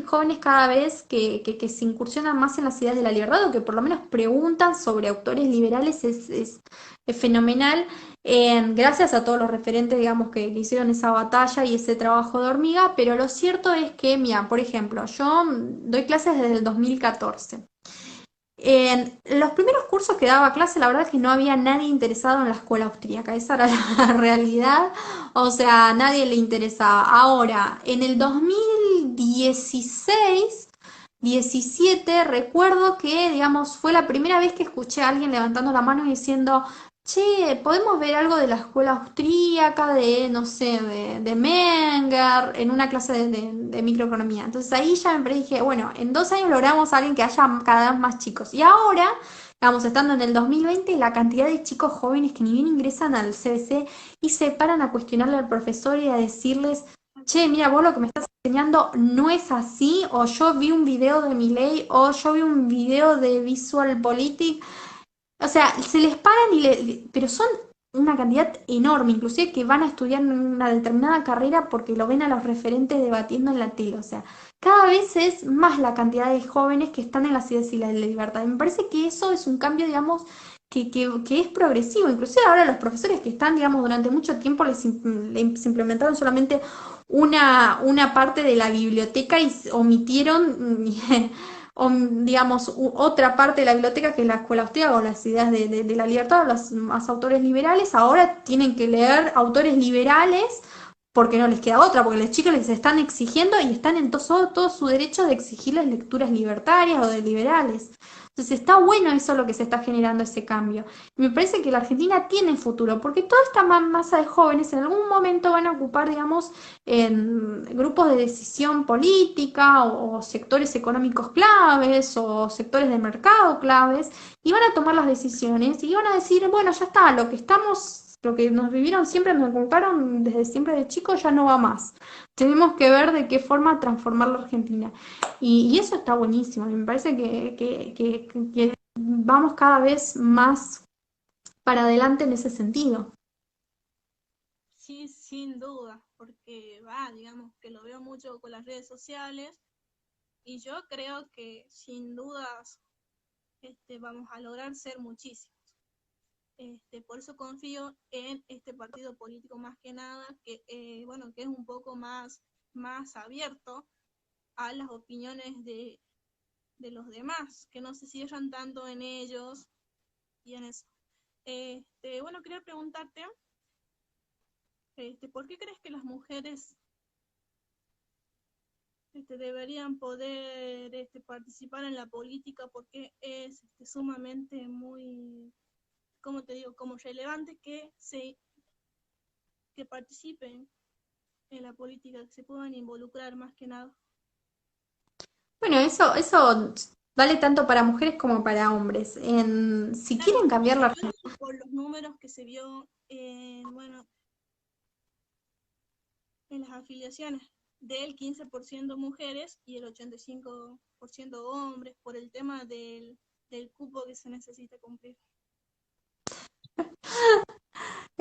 jóvenes cada vez que se incursionan más en las ideas de la libertad o que por lo menos preguntan sobre autores liberales es fenomenal. Gracias a todos los referentes, digamos, que hicieron esa batalla y ese trabajo de hormiga, pero lo cierto es que, mira, por ejemplo, yo doy clases desde el 2014. En los primeros cursos que daba clase, la verdad es que no había nadie interesado en la escuela austríaca, esa era la realidad, o sea, nadie le interesaba. Ahora, en el 2016, 17, recuerdo que, digamos, fue la primera vez que escuché a alguien levantando la mano y diciendo, che, ¿podemos ver algo de la escuela austríaca, de, no sé, de Menger, en una clase de microeconomía? Entonces ahí ya me dije, bueno, en 2 años logramos a alguien que haya cada vez más chicos. Y ahora, vamos, estando en el 2020, la cantidad de chicos jóvenes que ni bien ingresan al CBC y se paran a cuestionarle al profesor y a decirles, che, mira, vos lo que me estás enseñando no es así, o yo vi un video de Milei, o yo vi un video de Visual Politic. O sea, se les paran pero son una cantidad enorme, inclusive que van a estudiar una determinada carrera porque lo ven a los referentes debatiendo en la tele. O sea, cada vez es más la cantidad de jóvenes que están en las ideas y la libertad. Y me parece que eso es un cambio, digamos, que es progresivo. Inclusive ahora los profesores que están, digamos, durante mucho tiempo les implementaron solamente una parte de la biblioteca y omitieron o, digamos, otra parte de la biblioteca que es la escuela austríaca o las ideas de la libertad o los más autores liberales, ahora tienen que leer autores liberales porque no les queda otra, porque los chicos les están exigiendo y están en todo su derecho de exigirles lecturas libertarias o de liberales. Entonces está bueno eso lo que se está generando ese cambio. Y me parece que la Argentina tiene futuro, porque toda esta masa de jóvenes en algún momento van a ocupar, digamos, en grupos de decisión política o sectores económicos claves o sectores de mercado claves y van a tomar las decisiones y van a decir, bueno, ya está, lo que nos vivieron siempre, nos contaron desde siempre de chicos, ya no va más. Tenemos que ver de qué forma transformar la Argentina. Y eso está buenísimo. Me parece que vamos cada vez más para adelante en ese sentido. Sí, sin duda, porque va, digamos que lo veo mucho con las redes sociales y yo creo que sin dudas vamos a lograr ser muchísimos. Por eso confío en este partido político más que nada, que bueno, que es un poco más abierto a las opiniones los demás, que no se cierran tanto en ellos y en eso. Bueno, quería preguntarte, ¿por qué crees que las mujeres deberían poder participar en la política? Porque es sumamente muy, ¿cómo te digo?, como relevante que participen en la política, que se puedan involucrar más que nada. Bueno, eso vale tanto para mujeres como para hombres. Si Claro, quieren cambiar se la... vio por los números que se vio bueno, en las afiliaciones del 15% mujeres y el 85% hombres por el tema del cupo que se necesita cumplir.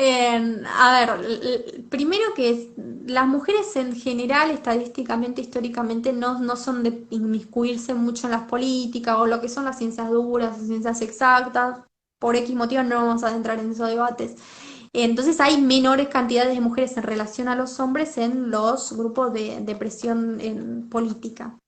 A ver, primero que las mujeres en general, estadísticamente, históricamente, no son de inmiscuirse mucho en las políticas o lo que son las ciencias duras, las ciencias exactas. Por X motivo no vamos a adentrar en esos debates. Entonces hay menores cantidades de mujeres en relación a los hombres en los grupos de presión en política.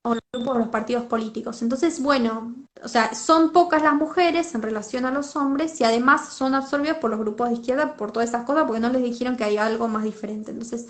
O los grupos de los partidos políticos. Entonces, bueno, o sea, son pocas las mujeres en relación a los hombres y además son absorbidas por los grupos de izquierda por todas esas cosas porque no les dijeron que hay algo más diferente. Entonces,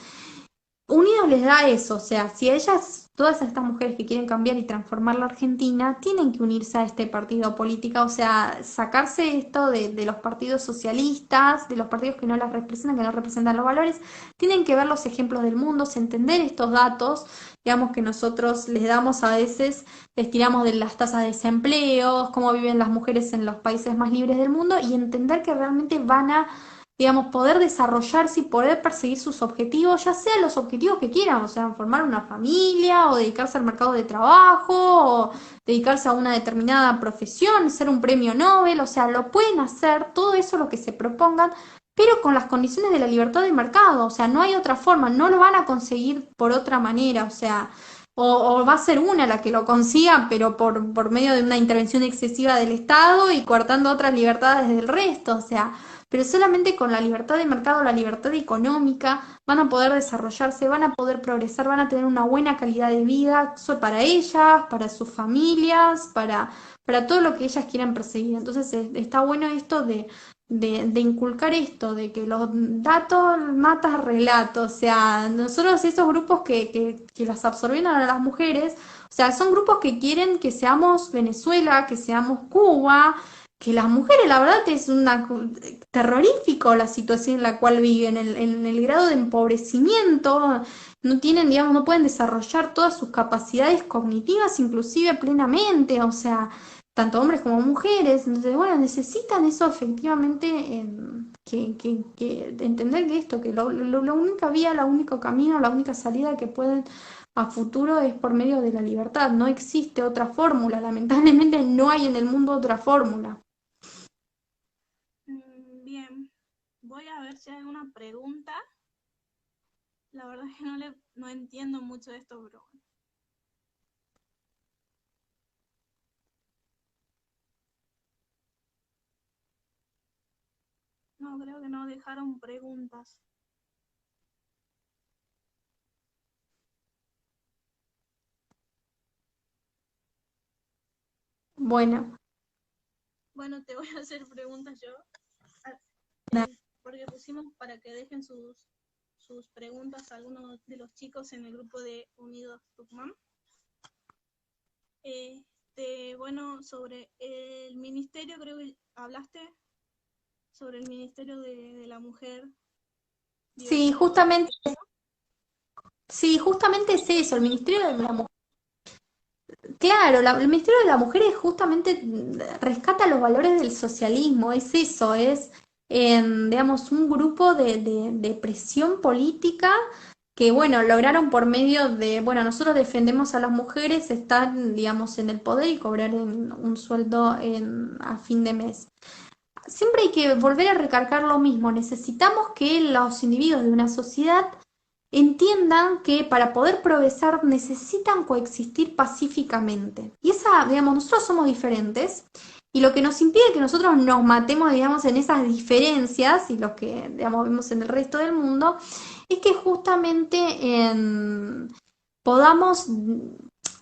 Unidos les da eso, o sea, si ellas, todas estas mujeres que quieren cambiar y transformar la Argentina, tienen que unirse a este partido político, o sea, sacarse esto de los partidos socialistas, de los partidos que no las representan, que no representan los valores, tienen que ver los ejemplos del mundo, entender estos datos, digamos que nosotros les damos a veces, les tiramos de las tasas de desempleo, cómo viven las mujeres en los países más libres del mundo y entender que realmente van a digamos, poder desarrollarse y poder perseguir sus objetivos, ya sean los objetivos que quieran, o sea, formar una familia, o dedicarse al mercado de trabajo, o dedicarse a una determinada profesión, ser un premio Nobel, o sea, lo pueden hacer, todo eso lo que se propongan, pero con las condiciones de la libertad de mercado, o sea, no hay otra forma, no lo van a conseguir por otra manera, o sea, o va a ser una la que lo consiga, pero por medio de una intervención excesiva del Estado y coartando otras libertades del resto, o sea, pero solamente con la libertad de mercado, la libertad económica, van a poder desarrollarse, van a poder progresar, van a tener una buena calidad de vida para ellas, para sus familias, para todo lo que ellas quieran perseguir. Entonces está bueno esto de inculcar esto, de que los datos matan relatos, o sea, nosotros esos grupos que las absorbieron a las mujeres, o sea, son grupos que quieren que seamos Venezuela, que seamos Cuba, que las mujeres, la verdad, es una terrorífico la situación en la cual viven, en el grado de empobrecimiento, no tienen, digamos, no pueden desarrollar todas sus capacidades cognitivas, inclusive plenamente, o sea, tanto hombres como mujeres, entonces, bueno, necesitan eso efectivamente, que entender que esto, que la única vía, la único camino, la única salida que pueden a futuro es por medio de la libertad, no existe otra fórmula, lamentablemente no hay en el mundo otra fórmula. Bien, voy a ver si hay una pregunta. La verdad es que no entiendo mucho de esto, pero bueno. No, creo que no dejaron preguntas. Bueno, Bueno, te voy a hacer preguntas yo, porque pusimos para que dejen sus preguntas a algunos de los chicos en el grupo de Unidos Tucumán. Bueno, sobre el ministerio, creo que hablaste sobre el ministerio de la mujer. sí, justamente es eso, el Ministerio de la Mujer. Claro, el Ministerio de la Mujer es justamente rescata los valores del socialismo, es eso, es, digamos, un grupo de presión política que, bueno, lograron por medio de, bueno, nosotros defendemos a las mujeres estar, digamos, en el poder y cobrar un sueldo a fin de mes. Siempre hay que volver a recargar lo mismo, necesitamos que los individuos de una sociedad entiendan que para poder progresar necesitan coexistir pacíficamente. Y esa, digamos, nosotros somos diferentes y lo que nos impide que nosotros nos matemos, digamos, en esas diferencias y lo que, digamos, vemos en el resto del mundo, es que justamente podamos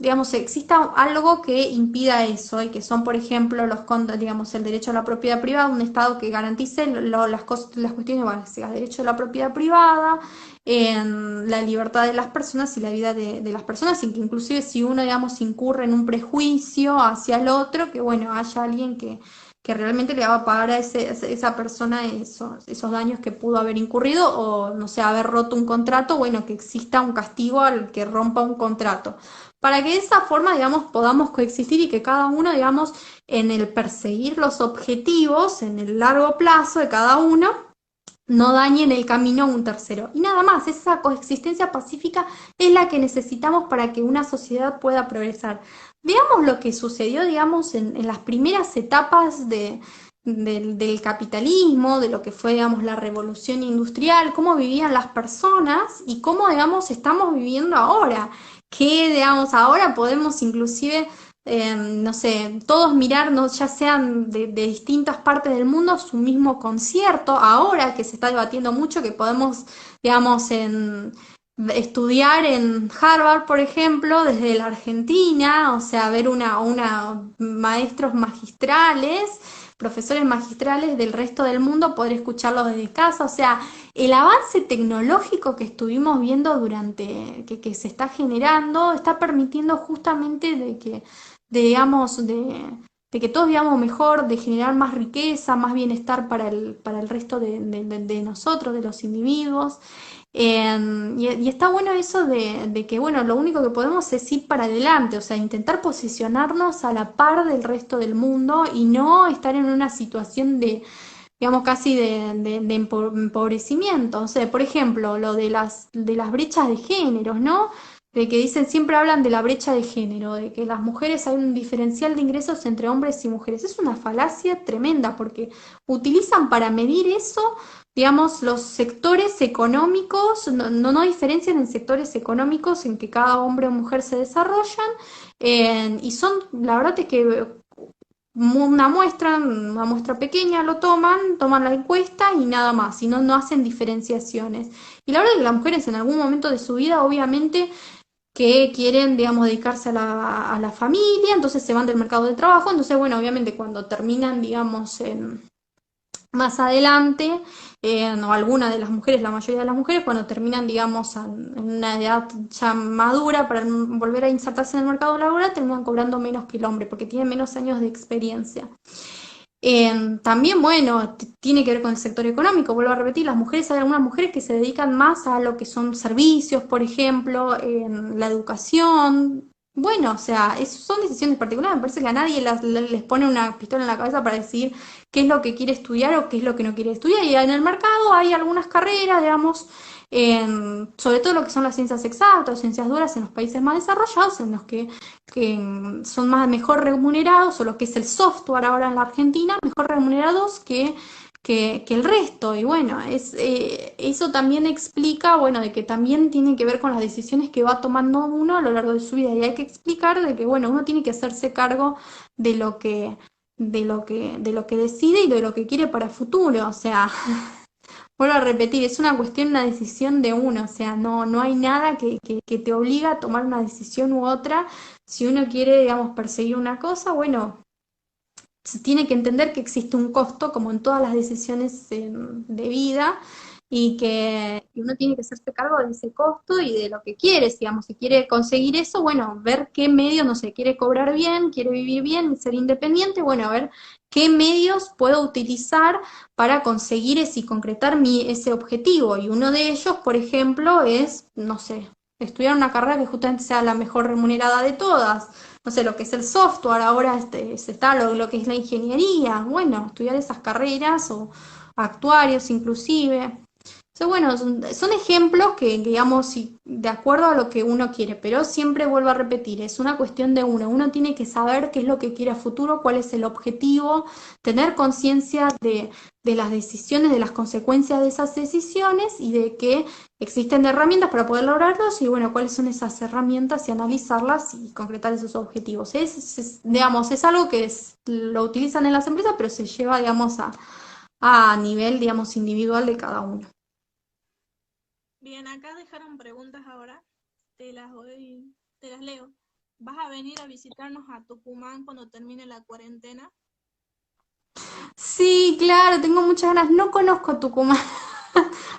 digamos, exista algo que impida eso, y que son, por ejemplo, digamos, el derecho a la propiedad privada, un Estado que garantice las cuestiones básicas, derecho a la propiedad privada, en la libertad de las personas y la vida de las personas, y que inclusive si uno, digamos, incurre en un prejuicio hacia el otro, que bueno, haya alguien que realmente le va a pagar a esa persona esos daños que pudo haber incurrido, o no sé, haber roto un contrato, bueno, que exista un castigo al que rompa un contrato, para que de esa forma, digamos, podamos coexistir y que cada uno, digamos, en el perseguir los objetivos, en el largo plazo de cada uno, no dañen el camino a un tercero. Y nada más, esa coexistencia pacífica es la que necesitamos para que una sociedad pueda progresar. Veamos lo que sucedió, digamos, en las primeras etapas del capitalismo, de lo que fue, digamos, la revolución industrial, cómo vivían las personas y cómo, digamos, estamos viviendo ahora. Que, digamos, ahora podemos inclusive no sé, todos mirarnos, ya sean de distintas partes del mundo, su mismo concierto, ahora que se está debatiendo mucho, que podemos, digamos, estudiar en Harvard, por ejemplo, desde la Argentina, o sea, ver maestros magistrales, profesores magistrales del resto del mundo, poder escucharlos desde casa, o sea, el avance tecnológico que estuvimos viendo que se está generando, está permitiendo justamente digamos, de que todos vivamos mejor, de generar más riqueza, más bienestar para el resto de nosotros, de los individuos. Y está bueno eso de que, bueno, lo único que podemos es ir para adelante, o sea, intentar posicionarnos a la par del resto del mundo y no estar en una situación digamos, casi de empobrecimiento. O sea, por ejemplo, lo de las brechas de géneros, ¿no? De que dicen, siempre hablan de la brecha de género, de que las mujeres hay un diferencial de ingresos entre hombres y mujeres. Es una falacia tremenda porque utilizan para medir eso, digamos, los sectores económicos, no diferencian en sectores económicos en que cada hombre o mujer se desarrollan, y son, la verdad es que una muestra pequeña lo toman la encuesta y nada más, y no hacen diferenciaciones. Y la verdad es que las mujeres en algún momento de su vida, obviamente, que quieren, digamos, dedicarse a la familia, entonces se van del mercado de trabajo, entonces, bueno, obviamente cuando terminan, digamos, más adelante, o alguna de las mujeres, la mayoría de las mujeres, cuando terminan, digamos, en una edad ya madura para volver a insertarse en el mercado laboral, terminan cobrando menos que el hombre, porque tienen menos años de experiencia. También, bueno, tiene que ver con el sector económico, vuelvo a repetir, las mujeres, hay algunas mujeres que se dedican más a lo que son servicios, por ejemplo, en la educación. Bueno, o sea, son decisiones particulares, me parece que a nadie les pone una pistola en la cabeza para decir qué es lo que quiere estudiar o qué es lo que no quiere estudiar. Y en el mercado hay algunas carreras, digamos, sobre todo lo que son las ciencias exactas, ciencias duras en los países más desarrollados, en los que son mejor remunerados, o lo que es el software ahora en la Argentina, mejor remunerados que el resto. Y bueno, eso también explica, bueno, de que también tiene que ver con las decisiones que va tomando uno a lo largo de su vida. Y hay que explicar de que, bueno, uno tiene que hacerse cargo de lo que decide y de lo que quiere para futuro. O sea, vuelvo a repetir, es una cuestión, una decisión de uno, o sea, no hay nada que te obliga a tomar una decisión u otra. Si uno quiere, digamos, perseguir una cosa, bueno, se tiene que entender que existe un costo, como en todas las decisiones de vida, y que uno tiene que hacerse cargo de ese costo y de lo que quiere, digamos, si quiere conseguir eso, bueno, ver qué medios, no sé, quiere cobrar bien, quiere vivir bien, ser independiente, bueno, a ver qué medios puedo utilizar para conseguir ese y concretar ese objetivo. Y uno de ellos, por ejemplo, es, no sé, estudiar una carrera que justamente sea la mejor remunerada de todas, no sé, lo que es el software, ahora se está lo que es la ingeniería, bueno, estudiar esas carreras o actuarios inclusive. So, bueno, son ejemplos que, digamos, de acuerdo a lo que uno quiere, pero siempre vuelvo a repetir, es una cuestión de uno tiene que saber qué es lo que quiere a futuro, cuál es el objetivo, tener conciencia de las decisiones, de las consecuencias de esas decisiones y de que existen herramientas para poder lograrlos y bueno, cuáles son esas herramientas y analizarlas y concretar esos objetivos. Digamos, es algo que lo utilizan en las empresas, pero se lleva, digamos, a nivel, digamos, individual de cada uno. Bien, acá dejaron preguntas ahora, te las leo. ¿Vas a venir a visitarnos a Tucumán cuando termine la cuarentena? Sí, claro, tengo muchas ganas. No conozco Tucumán,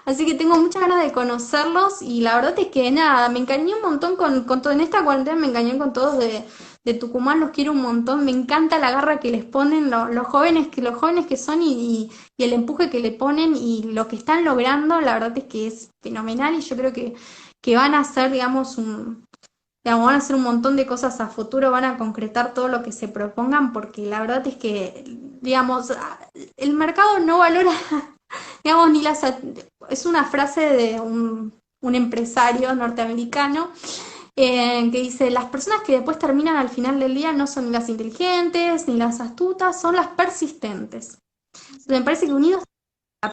así que tengo muchas ganas de conocerlos y la verdad es que nada, me encariñé un montón con todo. En esta cuarentena me engañé con todos de Tucumán, los quiero un montón. Me encanta la garra que les ponen los jóvenes que son y el empuje que le ponen y lo que están logrando, la verdad es que es fenomenal y yo creo que van a hacer, digamos, digamos, van a hacer un montón de cosas a futuro, van a concretar todo lo que se propongan, porque la verdad es que, digamos, el mercado no valora, digamos, ni las... Es una frase de un empresario norteamericano que dice, las personas que después terminan al final del día no son ni las inteligentes, ni las astutas, son las persistentes. Entonces me Así parece que unidos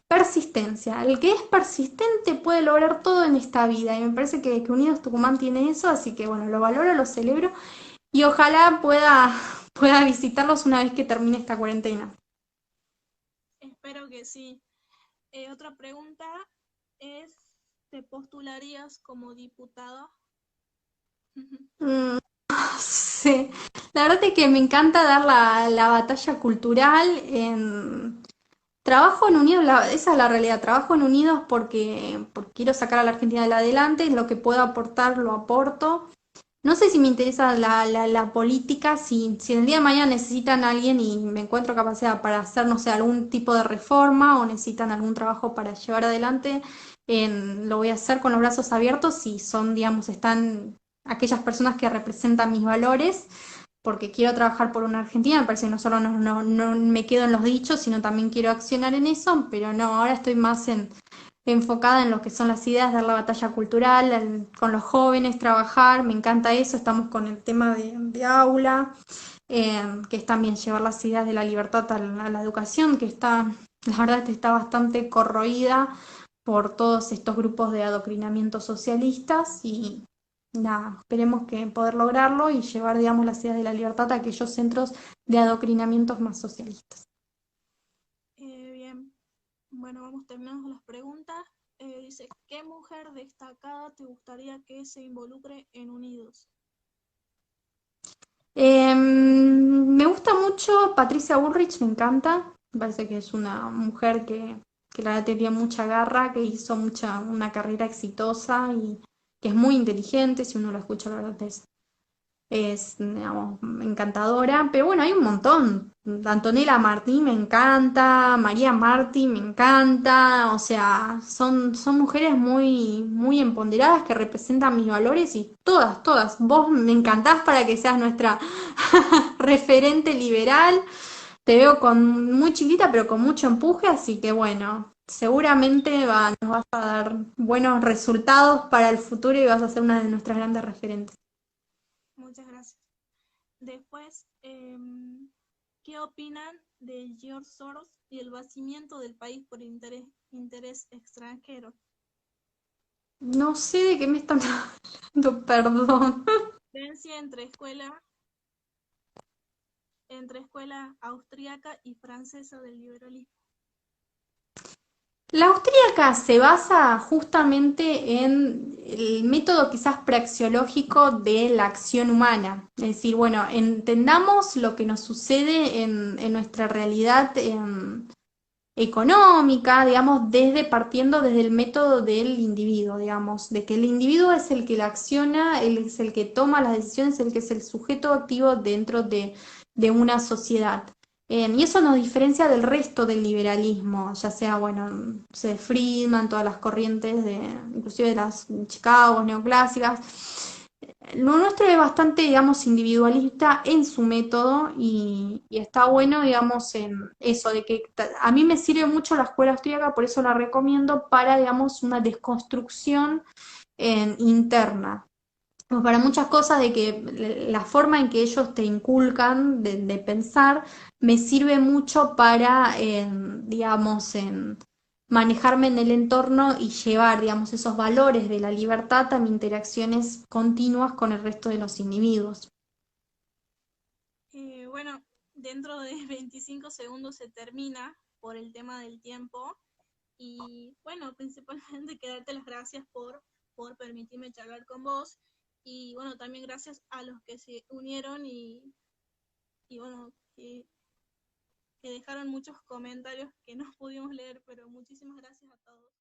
persistencia. El que es persistente puede lograr todo en esta vida y me parece que Unidos Tucumán tiene eso, así que bueno, lo valoro, lo celebro y ojalá pueda visitarlos una vez que termine esta cuarentena. espero que sí. Otra pregunta es, ¿te postularías como diputada? Mm, sí, la verdad es que me encanta dar la batalla cultural. Trabajo en Unidos, esa es la realidad, trabajo en Unidos porque quiero sacar a la Argentina de adelante, lo que puedo aportar lo aporto. No sé si me interesa la política, si el día de mañana necesitan a alguien y me encuentro capacidad para hacer, no sé, algún tipo de reforma o necesitan algún trabajo para llevar adelante, lo voy a hacer con los brazos abiertos si son, digamos, están aquellas personas que representan mis valores, porque quiero trabajar por una Argentina, me parece que no solo no me quedo en los dichos, sino también quiero accionar en eso, pero no, ahora estoy más enfocada en lo que son las ideas, dar la batalla cultural, con los jóvenes, trabajar, me encanta eso, estamos con el tema de aula, que es también llevar las ideas de la libertad a la educación, que está, la verdad es que está bastante corroída por todos estos grupos de adoctrinamiento socialistas y nada, esperemos que poder lograrlo y llevar, digamos, las ideas de la libertad a aquellos centros de adoctrinamientos más socialistas. Bien, bueno, vamos terminando las preguntas. Dice, ¿qué mujer destacada te gustaría que se involucre en Unidos? Me gusta mucho Patricia Bullrich, me encanta. Me parece que es una mujer que la verdad tenía mucha garra, que hizo una carrera exitosa y que es muy inteligente. Si uno la escucha, la verdad es digamos, encantadora. Pero bueno, hay un montón. Antonella Martí me encanta, María Martí me encanta. O sea, son mujeres muy empoderadas que representan mis valores y todas. Vos me encantás para que seas nuestra referente liberal. Te veo con muy chiquita, pero con mucho empuje, así que bueno, seguramente nos vas a dar buenos resultados para el futuro y vas a ser una de nuestras grandes referentes. Muchas gracias. Después, ¿qué opinan de George Soros y el vaciamiento del país por interés extranjero? No sé de qué me están hablando, perdón. Diferencia entre escuela austríaca y francesa del liberalismo. La austríaca se basa justamente en el método quizás praxeológico de la acción humana. Es decir, bueno, entendamos lo que nos sucede en nuestra realidad económica, digamos, partiendo desde el método del individuo, digamos, de que el individuo es el que la acciona, él es el que toma las decisiones, el que es el sujeto activo dentro de una sociedad. Y eso nos diferencia del resto del liberalismo, ya sea, bueno, se Friedman, todas las corrientes inclusive de las Chicago, neoclásicas. Lo nuestro es bastante, digamos, individualista en su método y está bueno, digamos, en eso, de que a mí me sirve mucho la escuela austríaca, por eso la recomiendo para, digamos, una desconstrucción interna. Pues para muchas cosas de que la forma en que ellos te inculcan de pensar me sirve mucho para, digamos, manejarme en el entorno y llevar, digamos, esos valores de la libertad a mis interacciones continuas con el resto de los individuos. Bueno, dentro de 25 segundos se termina por el tema del tiempo. Y bueno, principalmente que darte las gracias por permitirme charlar con vos. Y bueno, también gracias a los que se unieron y bueno, que dejaron muchos comentarios que no pudimos leer, pero muchísimas gracias a todos.